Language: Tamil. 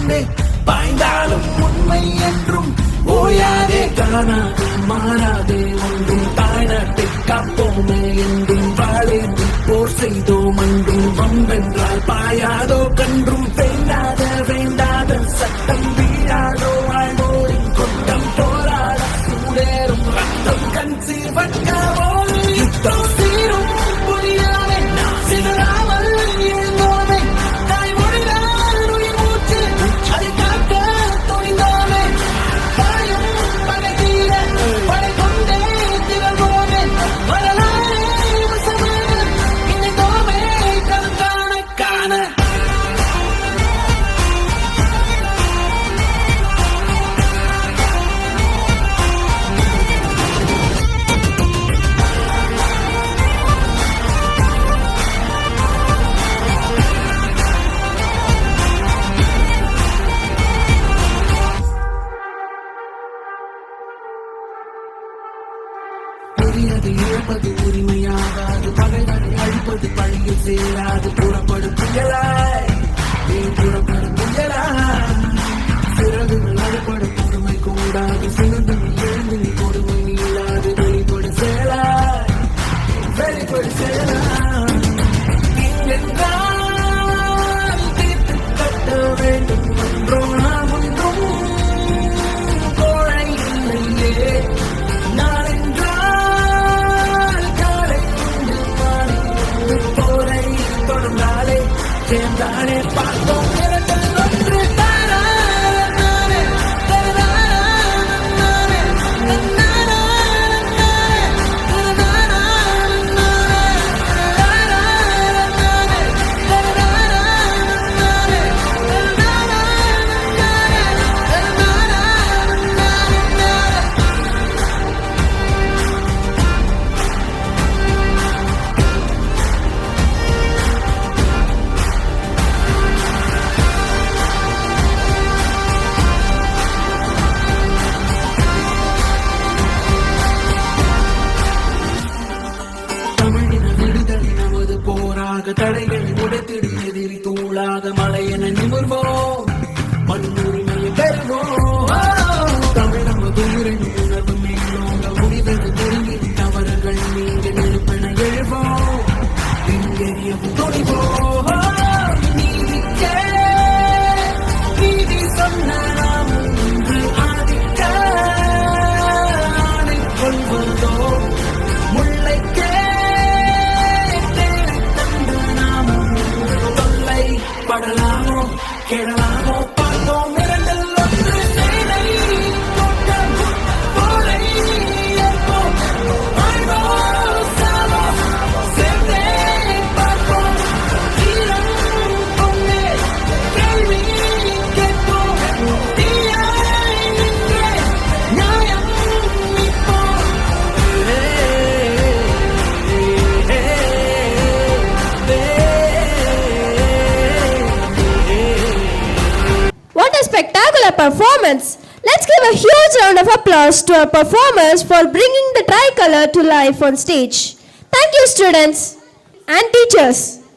முன்னே பாய்ந்தாலும் உண்மை என்றும் ஓயாதே காணாதே மாறாதே ஒன்றும் தாய்நாட்டை காப்போமே என்றும் வாழேந்தி போர் செய்தோம் அன்றும் வம்பென்றால் பாயாதோ கன்றும் வேண்டாத வேண்டாத சட்டம் வீழாதோ வாழ்வோரின் கொட்டம் போராட சூடேறும் ரத்தம் கண் சீவட்டாவோ யுத்தம் சீரும் புரியாமே சிதறாமல் எழுந்தோமே தாய்மொழிதான் உயிர் மூச்சு அதை காக்க துணிந்தோமே பாயும் பகை தீர படை கொண்டே திகழ்வோமே வரலாறே வசமான இணைந்தோமே களம் காண காண புரியது இழப்பது உரிமையாகாது பகைவரை அழிப்பது பழியில் சேராது புறப்படும் புயலாய் புறப்படும் புயலாய் சிறகுகள் அறுபடும் பொறுமை கூடாது சிறந்து எழுந்து நீ கொடுமை நீளாது வெளிப்படு செயலாய் வெளிப்படு செயலாய் என்றால் தீர்த்து கட்ட வேண்டும் என்றோ நாம் ஒன்றும் கோழை இல்லையே நான் தொடர்ந்தாலே சேர்ந்தானே பார்த்தோம் இரண்டல் ஒன்று தானே தடைகளை உடைத்திடும் எதிரி தூளாக மலையென நிமிர்வோம் மண்ணுரிமையை பெறுவோம் தமிழ் நமது உயிரின் உணர்வு மேலோங்க முடிவது நெருங்கி தவறுகள் நீங்க நெருப்பென எழுவோம் எங்கெறியவும் துணிவோம் நீதிக்கே நீதி சொன்ன நாம் இன்று ஆதிக்க ஆணை கொள்வதோ முல்லைக்கே படலாமோ கெடலாமோ பார்த்தோம் இரண்டல் ஒன்று சேனை கூட்டம் போரை ஏற்போம் வாழ்வோ சாவோ சேர்ந்தே பார்ப்போம் தீரம் பொன்னே கேள்வி கேட்போம் தீயாய் நின்றே நியாயம் நிற்போம் What a spectacular performance! Let's give a huge round of applause to our performers for bringing the tricolor to life on stage. Thank you, students and teachers.